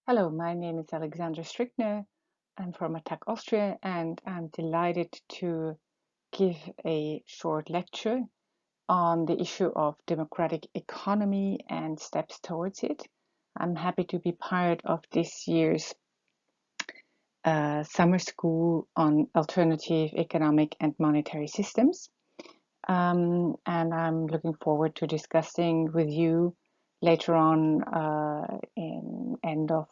Hello, my name is Alexandra Strickner. I'm from Attack Austria, and I'm delighted to give a short lecture on the issue of democratic economy and steps towards it. I'm happy to be part of this year's summer school on alternative economic and monetary systems. And I'm looking forward to discussing with you later on in end of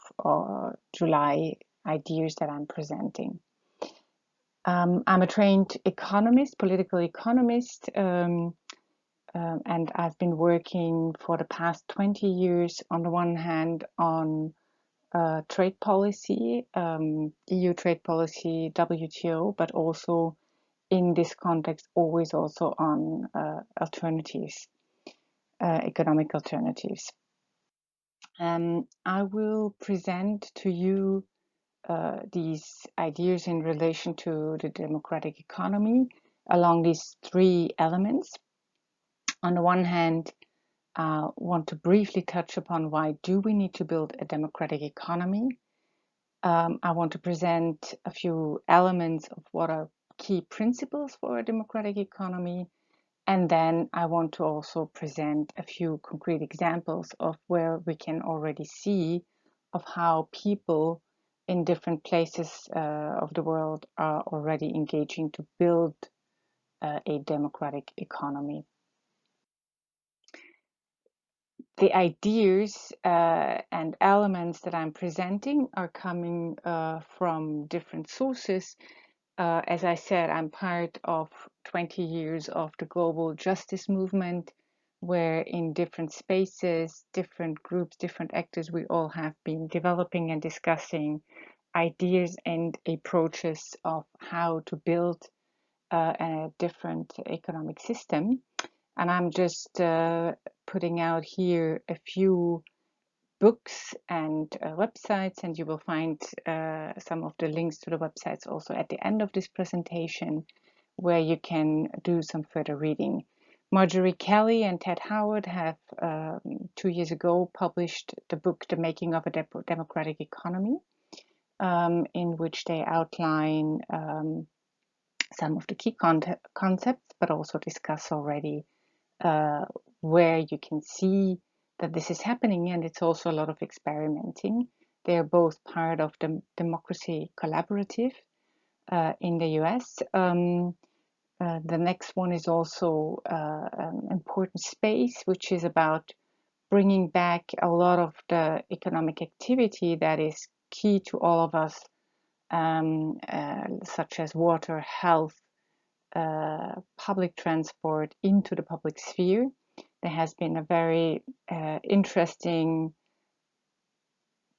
July ideas that I'm presenting. I'm a trained economist, political economist, and I've been working for the past 20 years on the one hand on trade policy, EU trade policy, WTO, but also in this context, always also on alternatives, economic alternatives. I will present to you these ideas in relation to the democratic economy along these three elements. On the one hand, I want to briefly touch upon why do we need to build a democratic economy. I want to present a few elements of what are key principles for a democratic economy. And then I want to also present a few concrete examples of where we can already see of how people in different places of the world are already engaging to build a democratic economy. The ideas and elements that I'm presenting are coming from different sources. As I said, I'm part of 20 years of the global justice movement, where in different spaces, different groups, different actors, we all have been developing and discussing ideas and approaches of how to build a different economic system. And I'm just putting out here a few books and websites, and you will find some of the links to the websites also at the end of this presentation, where you can do some further reading. Marjorie Kelly and Ted Howard have 2 years ago published the book The Making of a Democratic Economy, in which they outline some of the key concepts, but also discuss already where you can see that this is happening, and it's also a lot of experimenting. They are both part of the Democracy Collaborative in the US. The next one is also an important space, which is about bringing back a lot of the economic activity that is key to all of us, such as water, health, public transport into the public sphere. There has been a very interesting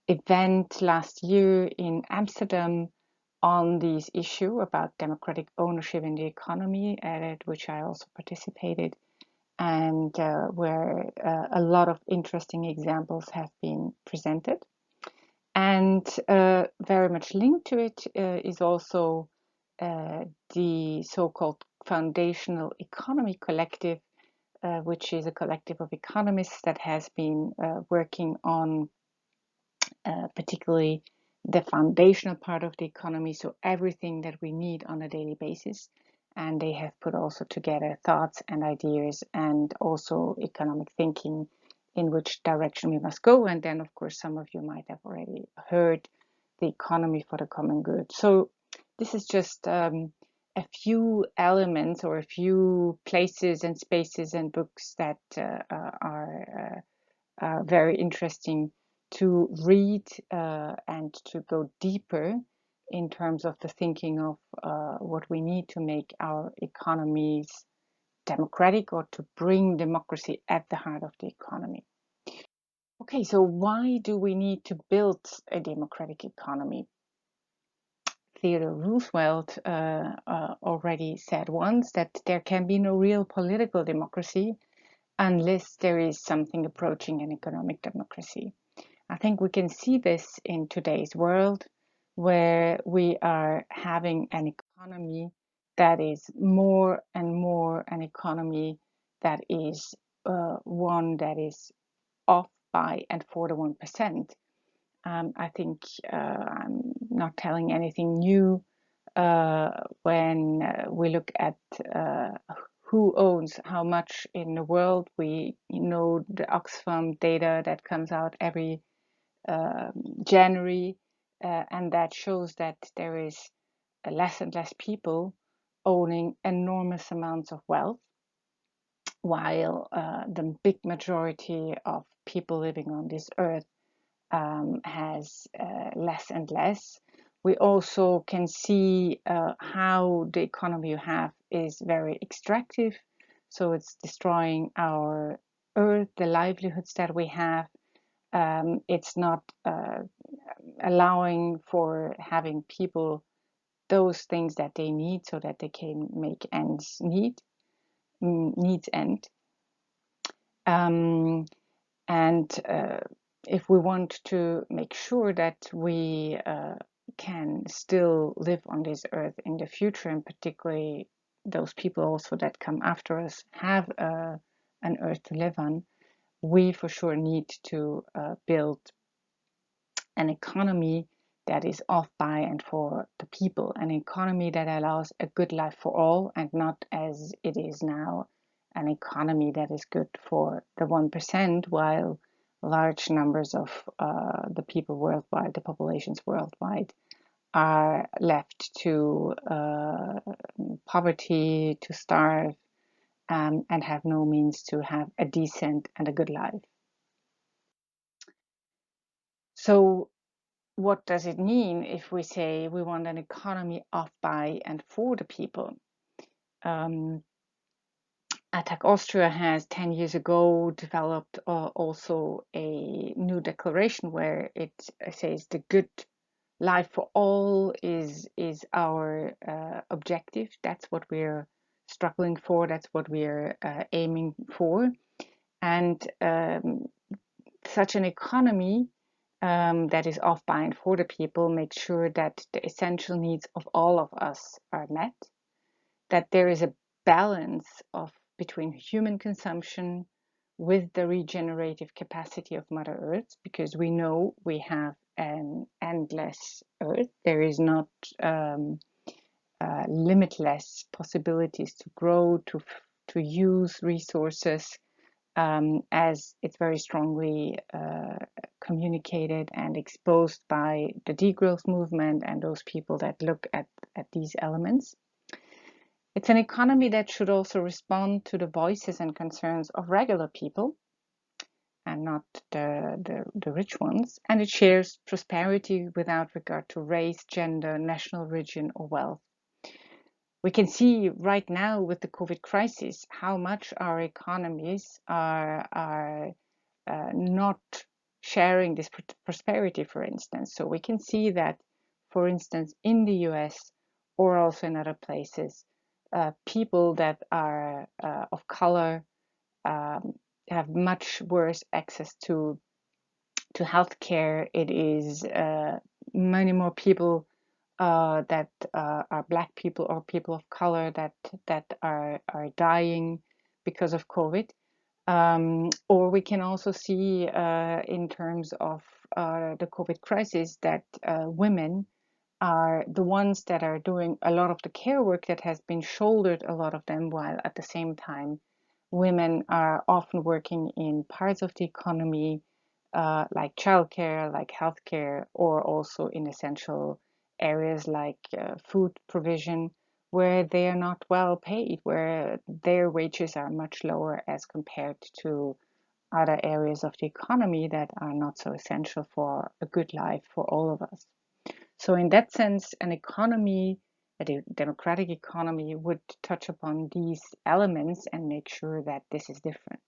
event last year in Amsterdam on this issue about democratic ownership in the economy, at which I also participated, and where a lot of interesting examples have been presented. And very much linked to it is also the so-called Foundational Economy Collective, which is a collective of economists that has been working on particularly the foundational part of the economy, so everything that we need on a daily basis. And they have put also together thoughts and ideas and also economic thinking in which direction we must go. And then, of course, some of you might have already heard the economy for the common good. So this is just a few elements or a few places and spaces and books that are very interesting to read and to go deeper in terms of the thinking of what we need to make our economies democratic, or to bring democracy at the heart of the economy. Okay, so why do we need to build a democratic economy? Theodore Roosevelt already said once that there can be no real political democracy unless there is something approaching an economic democracy. I think we can see this in today's world, where we are having an economy that is more and more an economy that is one that is off by and for the 1%. I think I'm not telling anything new when we look at who owns how much in the world. We know the Oxfam data that comes out every January, and that shows that there is less and less people owning enormous amounts of wealth, while the big majority of people living on this earth has less and less. We also can see how the economy you have is very extractive. So it's destroying our earth, the livelihoods that we have. It's not allowing for having people those things that they need so that they can make needs end. And if we want to make sure that we can still live on this earth in the future, and particularly those people also that come after us have an earth to live on, we for sure need to build an economy that is of, by, and for the people, an economy that allows a good life for all, and not as it is now, an economy that is good for the 1%, while large numbers of the people worldwide, the populations worldwide, are left to poverty, to starve, and have no means to have a decent and a good life. So what does it mean if we say we want an economy of, by, and for the people? Attac Austria has 10 years ago developed also a new declaration where it says the good life for all is our objective. That's what we're struggling for. That's what we're aiming for. And such an economy that is of, by, and for the people makes sure that the essential needs of all of us are met, that there is a balance between human consumption with the regenerative capacity of Mother Earth, because we know we have an endless Earth. There is not limitless possibilities to grow, to use resources, as it's very strongly communicated and exposed by the degrowth movement and those people that look at these elements. It's an economy that should also respond to the voices and concerns of regular people and not the rich ones. And it shares prosperity without regard to race, gender, national origin, or wealth. We can see right now with the COVID crisis how much our economies are not sharing this prosperity, for instance. So we can see that, for instance, in the US or also in other places, people that are of color have much worse access to healthcare. It is many more people that are Black people or people of color that are dying because of COVID. Or we can also see in terms of the COVID crisis that women are the ones that are doing a lot of the care work that has been shouldered, a lot of them, while at the same time women are often working in parts of the economy like childcare, like healthcare, or also in essential areas like food provision, where they are not well paid, where their wages are much lower as compared to other areas of the economy that are not so essential for a good life for all of us. So in that sense, an economy, a democratic economy, would touch upon these elements and make sure that this is different.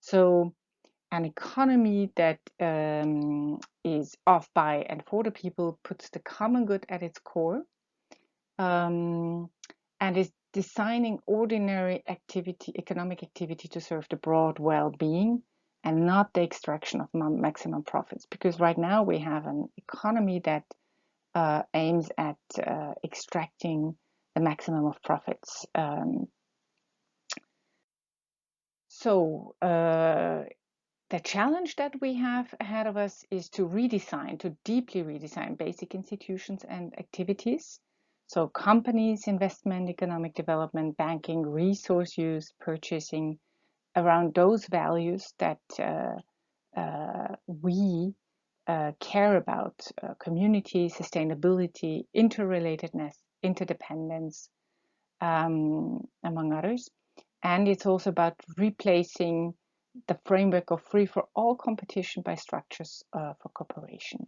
So an economy that is of, by, and for the people puts the common good at its core, and is designing ordinary activity, economic activity, to serve the broad well-being and not the extraction of maximum profits. Because right now we have an economy that aims at extracting the maximum of profits. So The challenge that we have ahead of us is to redesign, to deeply redesign basic institutions and activities. So companies, investment, economic development, banking, resource use, purchasing, around those values that we care about: community, sustainability, interrelatedness, interdependence, among others. And it's also about replacing the framework of free for all competition by structures for cooperation.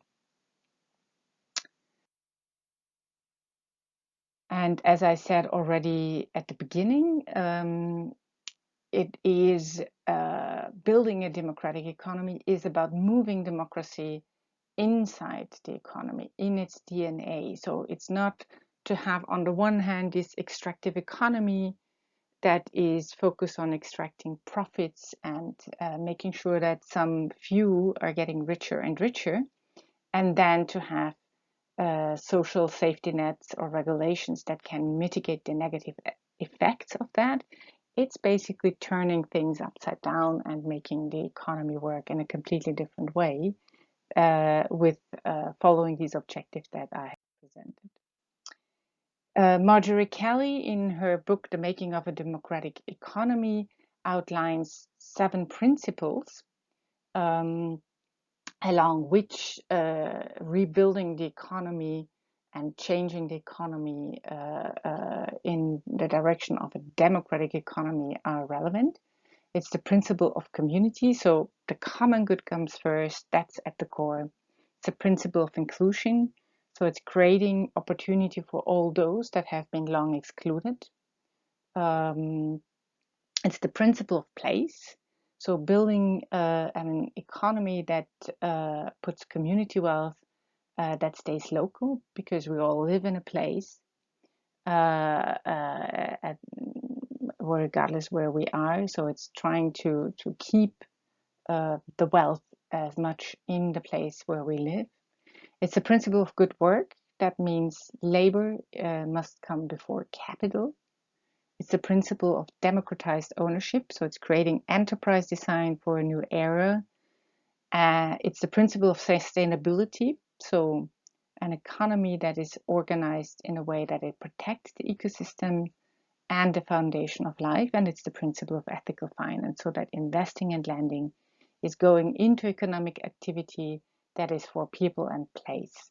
And as I said already at the beginning, it is building a democratic economy is about moving democracy inside the economy, in its DNA. So it's not to have, on the one hand, this extractive economy that is focused on extracting profits and making sure that some few are getting richer and richer, and then to have social safety nets or regulations that can mitigate the negative effects of that. It's basically turning things upside down and making the economy work in a completely different way with following these objectives that I have presented. Marjorie Kelly, in her book, The Making of a Democratic Economy, outlines 7 principles along which rebuilding the economy and changing the economy in the direction of a democratic economy are relevant. It's the principle of community, so the common good comes first, that's at the core. It's a principle of inclusion, so it's creating opportunity for all those that have been long excluded. It's the principle of place, so building an economy that puts community wealth that stays local, because we all live in a place, regardless where we are. So it's trying to keep the wealth as much in the place where we live. It's a principle of good work. That means labor must come before capital. It's the principle of democratized ownership. So it's creating enterprise design for a new era. It's the principle of sustainability. So an economy that is organized in a way that it protects the ecosystem and the foundation of life. And it's the principle of ethical finance, so that investing and lending is going into economic activity that is for people and place.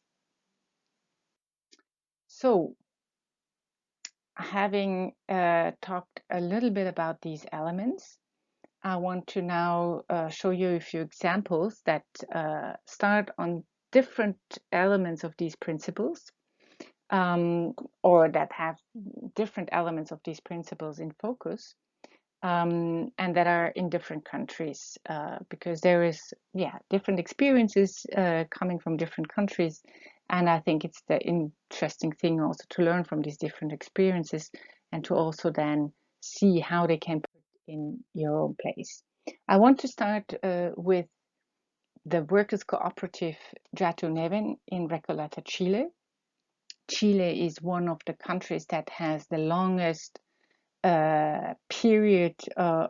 So, having talked a little bit about these elements, I want to now show you a few examples that start on different elements of these principles, or that have different elements of these principles in focus, and that are in different countries, because there is, different experiences coming from different countries. And I think it's the interesting thing also to learn from these different experiences and to also then see how they can put in your own place. I want to start with the workers' cooperative Jato Neven in Recoleta, Chile. Chile is one of the countries that has the longest period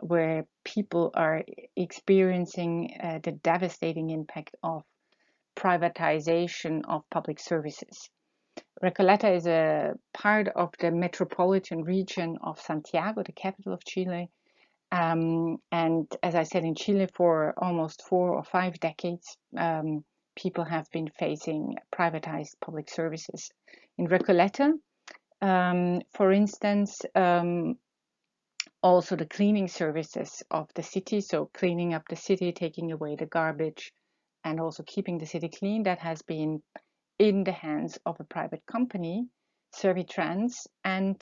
where people are experiencing the devastating impact of privatization of public services. Recoleta is a part of the metropolitan region of Santiago, the capital of Chile. And as I said, in Chile for almost 4 or 5 decades, people have been facing privatized public services. In Recoleta, for instance, also the cleaning services of the city, so cleaning up the city, taking away the garbage, and also keeping the city clean, that has been in the hands of a private company, Servitrans. And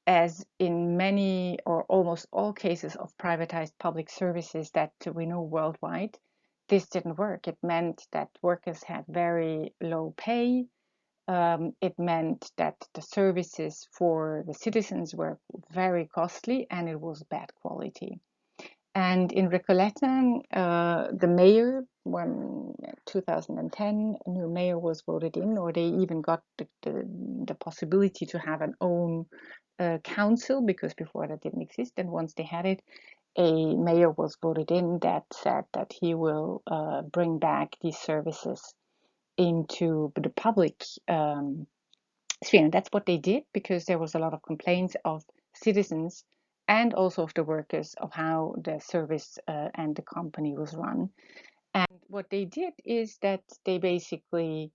as in many or almost all cases of privatized public services that we know worldwide, this didn't work. It meant that workers had very low pay. It meant that the services for the citizens were very costly, and it was bad quality. And in Recoleta, the mayor, when 2010, a new mayor was voted in, or they even got the possibility to have an own council, because before that didn't exist. And once they had it, a mayor was voted in that said that he will bring back these services into the public sphere. And that's what they did, because there was a lot of complaints of citizens and also of the workers of how the service and the company was run. And what they did is that they basically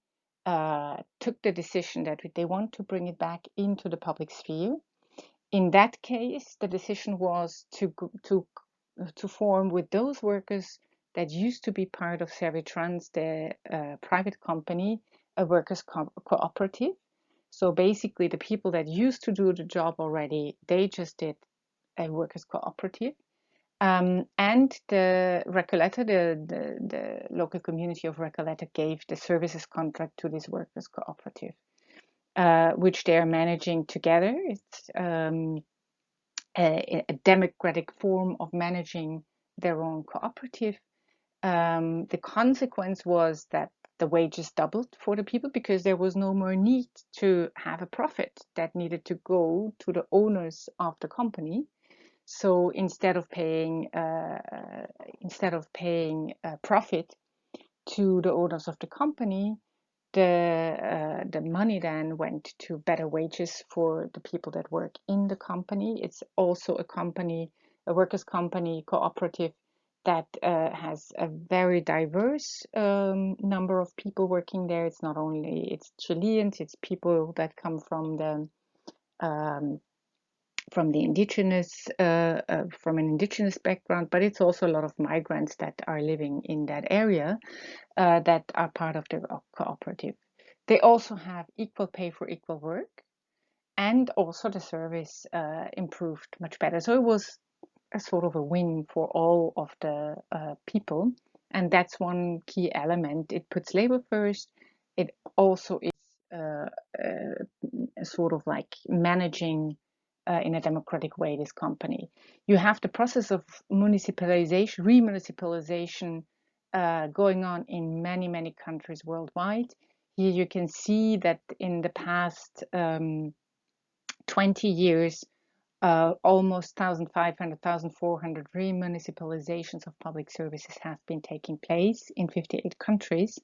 took the decision that they want to bring it back into the public sphere. In that case, the decision was to form with those workers that used to be part of Servitrans, the private company, a workers cooperative. So basically, the people that used to do the job already, they just did a workers cooperative. And the Recoleta, the local community of Recoleta, gave the services contract to this workers cooperative, which they are managing together. It's a democratic form of managing their own cooperative. The consequence was that the wages doubled for the people, because there was no more need to have a profit that needed to go to the owners of the company. So instead of paying profit to the owners of the company, the money then went to better wages for the people that work in the company. It's also a workers' company cooperative that has a very diverse number of people working there. It's not only Chileans, it's people that come um, from an indigenous background, but it's also a lot of migrants that are living in that area that are part of the cooperative. They also have equal pay for equal work, and also the service improved much better. So it was a sort of a win for all of the people, and that's one key element. It puts labor first. It also is uh, sort of like managing in a democratic way this company. You have the process of municipalization, remunicipalization going on in many, many countries worldwide. Here you can see that in the past 20 years, almost 1,500, 1,400 remunicipalizations of public services have been taking place in 58 countries.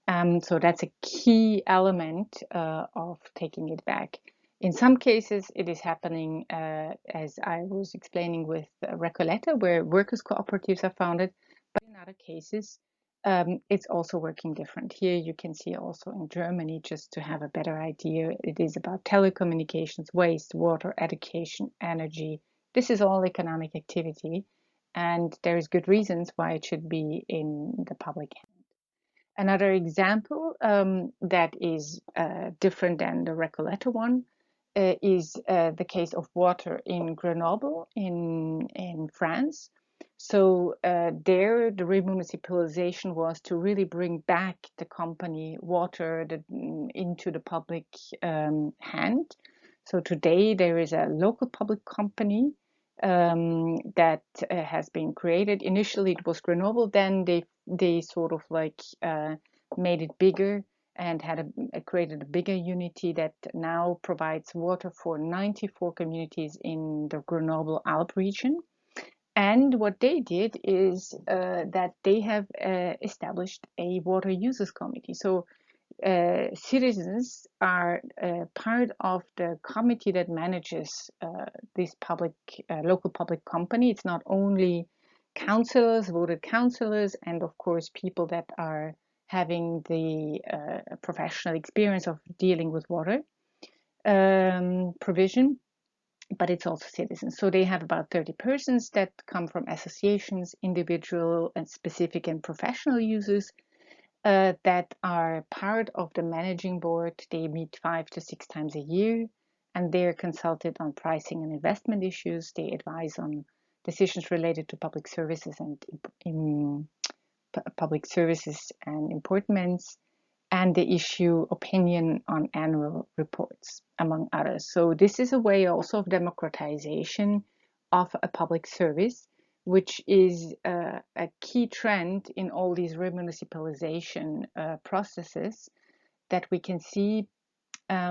So that's a key element of taking it back. In some cases, it is happening, as I was explaining with Recoleta, where workers' cooperatives are founded, but in other cases, it's also working different. Here you can see also in Germany, just to have a better idea, it is about telecommunications, waste, water, education, energy. This is all economic activity, and there is good reasons why it should be in the public. Another example that is different than the Recoleta one is the case of water in Grenoble in France. So there, the remunicipalization was to really bring back the company water into the public hand. So today there is a local public company that has been created. Initially it was Grenoble, then they sort of like made it bigger and had created a bigger unity that now provides water for 94 communities in the Grenoble Alp region. And what they did is that they have established a water users committee. So citizens are part of the committee that manages this local public company. It's not only councillors, voted councillors, and of course people that are having the professional experience of dealing with water provision, but it's also citizens. So they have about 30 persons that come from associations, individual and specific and professional users that are part of the managing board. They meet 5 to 6 times a year, and they're consulted on pricing and investment issues. They advise on decisions related to public services and importance, and they issue opinion on annual reports, among others. So this is a way also of democratization of a public service, which is a key trend in all these remunicipalization processes that we can see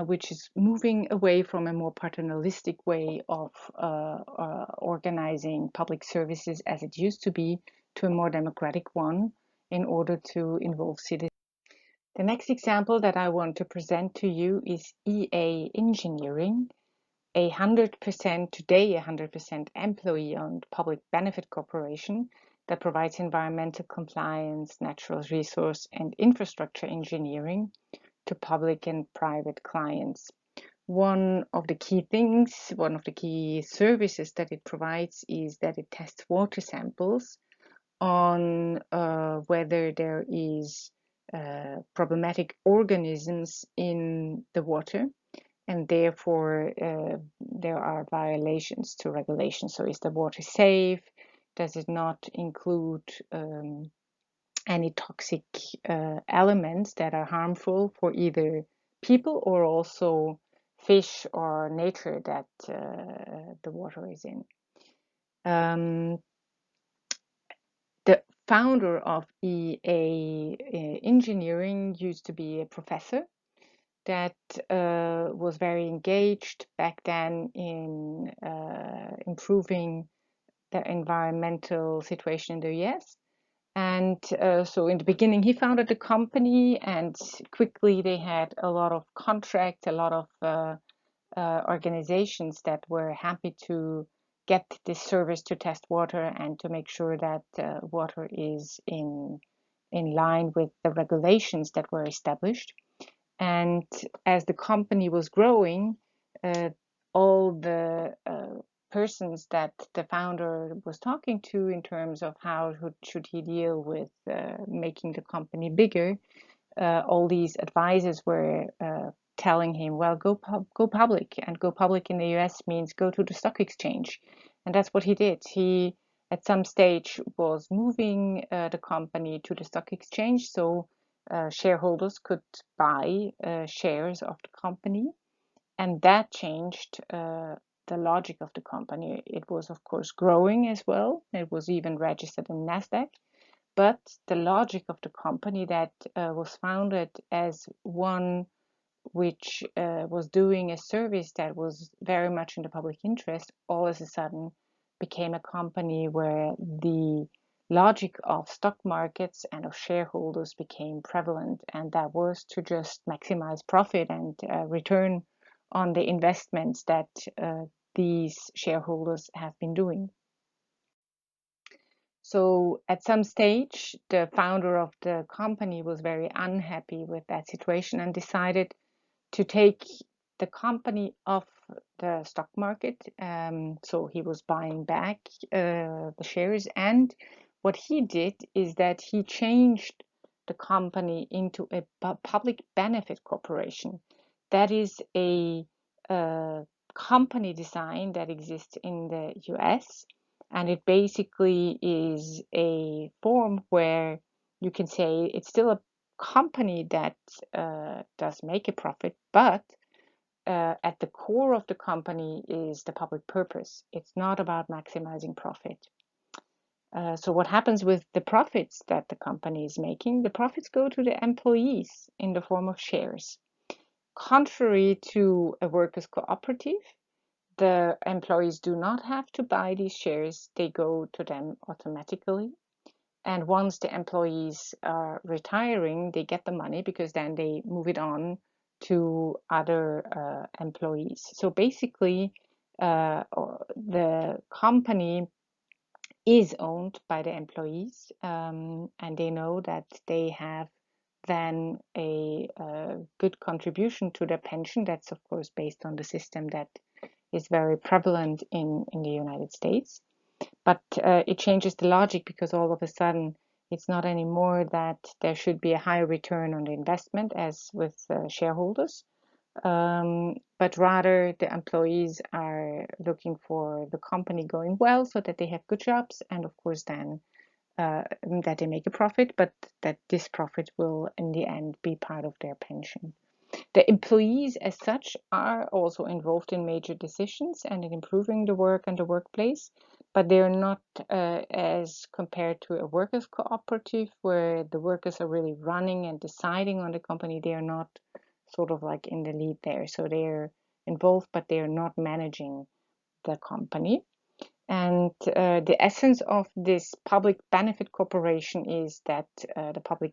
which is moving away from a more paternalistic way of organizing public services as it used to be to a more democratic one in order to involve citizens. The next example that I want to present to you is EA Engineering, a 100% employee-owned public benefit corporation that provides environmental compliance, natural resource, and infrastructure engineering to public and private clients. One of the key services that it provides is that it tests water samples on whether there is problematic organisms in the water, and therefore there are violations to regulations. So is the water safe? Does it not include any toxic elements that are harmful for either people or also fish or nature that the water is in? The founder of EA Engineering used to be a professor that was very engaged back then in improving the environmental situation in the US. And so in the beginning, he founded the company, and quickly they had a lot of contracts, a lot of organizations that were happy to get this service to test water and to make sure that water is in line with the regulations that were established. And as the company was growing, all the persons that the founder was talking to in terms of how should he deal with making the company bigger, all these advisors were telling him, well, go public. And go public in the US means go to the stock exchange. And that's what he did. He, at some stage, was moving the company to the stock exchange, so shareholders could buy shares of the company. And that changed the logic of the company. It was, of course, growing as well. It was even registered in NASDAQ. But the logic of the company that was founded as one which was doing a service that was very much in the public interest, all of a sudden became a company where the logic of stock markets and of shareholders became prevalent, and that was to just maximize profit and return on the investments that these shareholders have been doing. So at some stage, the founder of the company was very unhappy with that situation and decided to take the company off the stock market. So he was buying back the shares. And what he did is that he changed the company into a public benefit corporation. That is a company design that exists in the US. And it basically is a form where you can say it's still a company that does make a profit, but at the core of the company is the public purpose. It's not about maximizing profit. So what happens with the profits that the company is making? The profits go to the employees in the form of shares. Contrary to a workers' cooperative, the employees do not have to buy these shares. They go to them automatically. And once the employees are retiring, they get the money because then they move it on to other employees. So basically, the company is owned by the employees, and they know that they have then a good contribution to their pension. That's, of course, based on the system that is very prevalent in the United States. But it changes the logic because all of a sudden it's not anymore that there should be a higher return on the investment as with shareholders, but rather the employees are looking for the company going well so that they have good jobs, and of course then that they make a profit, but that this profit will in the end be part of their pension. The employees as such are also involved in major decisions and in improving the work and the workplace, but they are not as compared to a workers' cooperative where the workers are really running and deciding on the company. They are not sort of like in the lead there. So they're involved, but they're not managing the company. And the essence of this public benefit corporation is that the public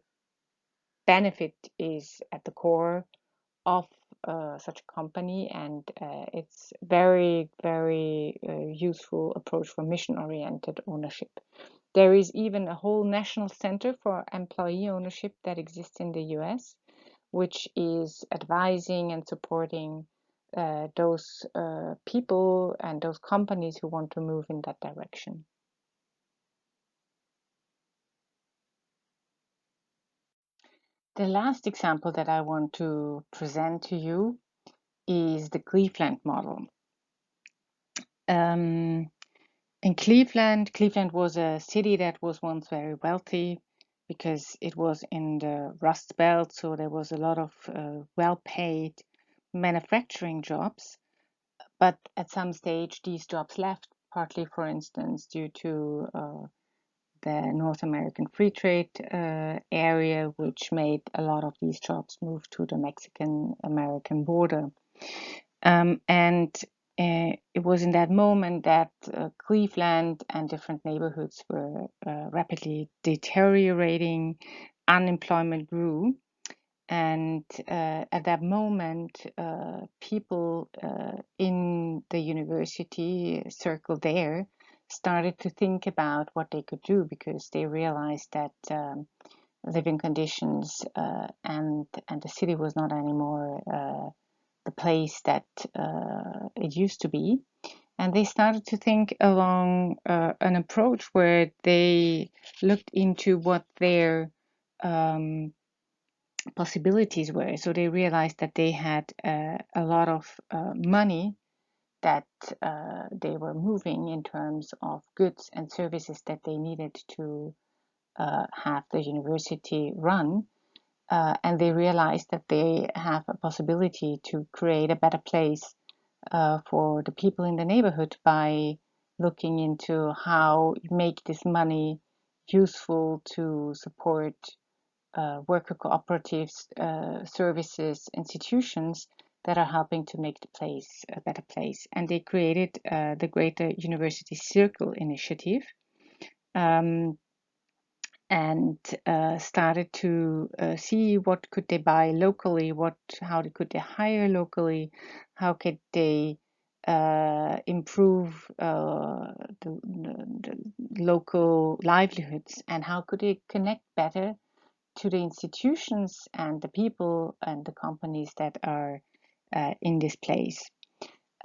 benefit is at the core of such a company, and it's very, very useful approach for mission-oriented ownership. There is even a whole national center for employee ownership that exists in the US, which is advising and supporting those people and those companies who want to move in that direction. The last example that I want to present to you is the Cleveland model. In Cleveland, Cleveland was a city that was once very wealthy because it was in the Rust Belt, so there was a lot of well-paid manufacturing jobs. But at some stage, these jobs left, partly, for instance, due to the North American free trade area, which made a lot of these jobs move to the Mexican-American border. And it was in that moment that Cleveland and different neighborhoods were rapidly deteriorating, unemployment grew, and at that moment, people in the university circle there started to think about what they could do, because they realized that living conditions and the city was not anymore the place that it used to be. And they started to think along an approach where they looked into what their possibilities were. So they realized that they had a lot of money that they were moving in terms of goods and services that they needed to have the university run. And they realized that they have a possibility to create a better place for the people in the neighborhood by looking into how you make this money useful to support worker cooperatives, services, institutions that are helping to make the place a better place. And they created the Greater University Circle initiative, and started to see what could they buy locally, how could they hire locally, how could they improve the local livelihoods, and how could they connect better to the institutions and the people and the companies that are in this place.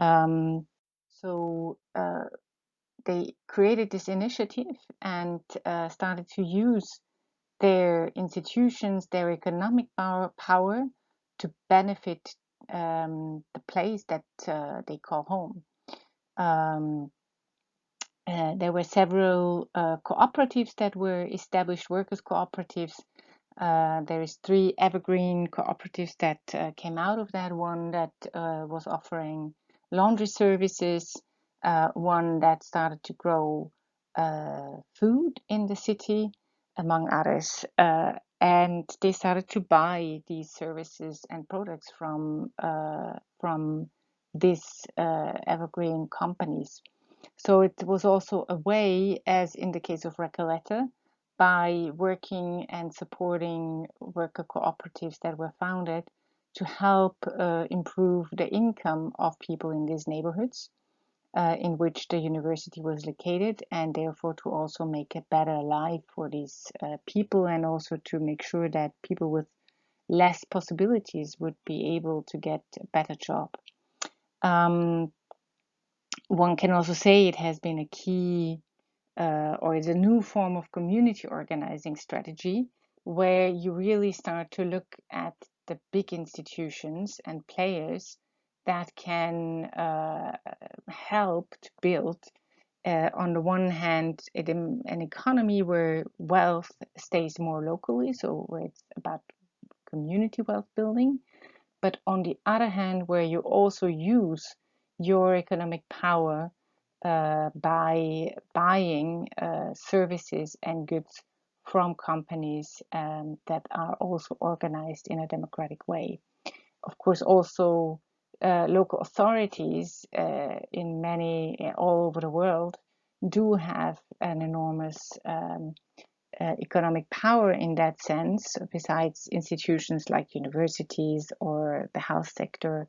So they created this initiative and started to use their institutions, their economic power to benefit the place that they call home. There were several cooperatives that were established, workers' cooperatives. There is 3 evergreen cooperatives that came out of that. One that was offering laundry services, one that started to grow food in the city, among others. And they started to buy these services and products from these evergreen companies. So it was also a way, as in the case of Recoleta, by working and supporting worker cooperatives that were founded to help improve the income of people in these neighborhoods in which the university was located, and therefore to also make a better life for these people, and also to make sure that people with less possibilities would be able to get a better job. One can also say it has been a key or is a new form of community organizing strategy, where you really start to look at the big institutions and players that can help to build, on the one hand, an economy where wealth stays more locally, so where it's about community wealth building, but on the other hand, where you also use your economic power by buying services and goods from companies that are also organized in a democratic way. of course, also local authorities in all over the world do have an enormous economic power in that sense, besides institutions like universities or the health sector,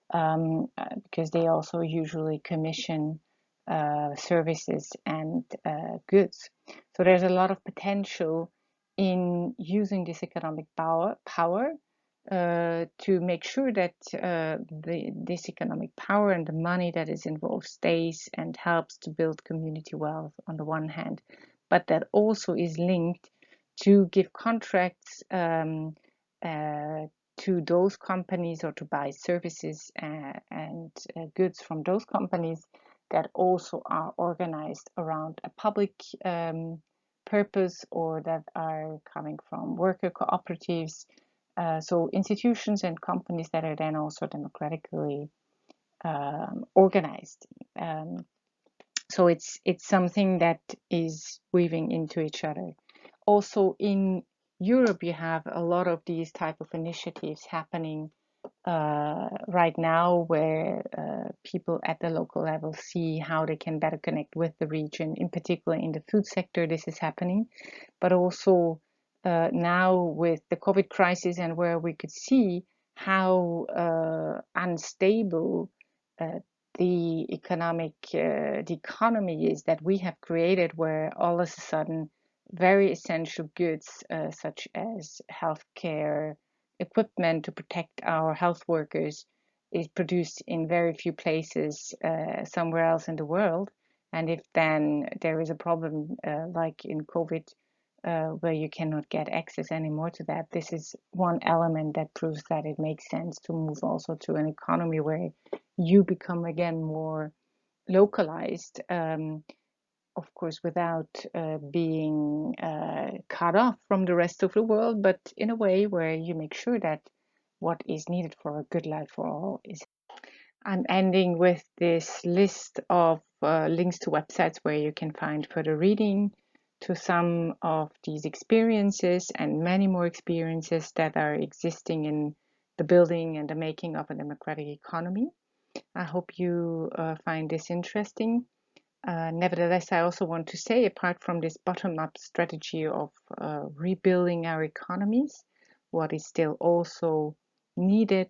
because they also usually commission services and goods. So there's a lot of potential in using this economic power to make sure that this economic power and the money that is involved stays and helps to build community wealth on the one hand, but that also is linked to give contracts to those companies, or to buy services and goods from those companies that also are organized around a public purpose, or that are coming from worker cooperatives. So institutions and companies that are then also democratically organized. So it's something that is weaving into each other. Also in Europe, you have a lot of these type of initiatives happening right now, where people at the local level see how they can better connect with the region. In particular, in the food sector, this is happening, but also now with the COVID crisis, and where we could see how unstable uh, the economy is that we have created, where all of a sudden very essential goods such as healthcare equipment to protect our health workers is produced in very few places somewhere else in the world. And if then there is a problem like in COVID, where you cannot get access anymore to that, this is one element that proves that it makes sense to move also to an economy where you become again more localized, of course, without being cut off from the rest of the world, but in a way where you make sure that what is needed for a good life for all is. I'm ending with this list of links to websites where you can find further reading to some of these experiences and many more experiences that are existing in the building and the making of a democratic economy. I hope you find this interesting. Nevertheless, I also want to say, apart from this bottom-up strategy of rebuilding our economies, what is still also needed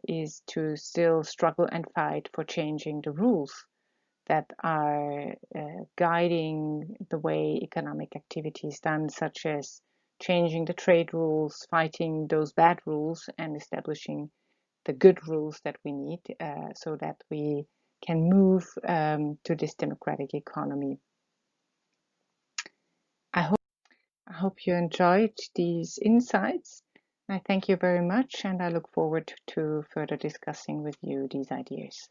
is to still struggle and fight for changing the rules that are guiding the way economic activity is done, such as changing the trade rules, fighting those bad rules, and establishing the good rules that we need so that we can move to this democratic economy. I hope you enjoyed these insights. I thank you very much, and I look forward to further discussing with you these ideas.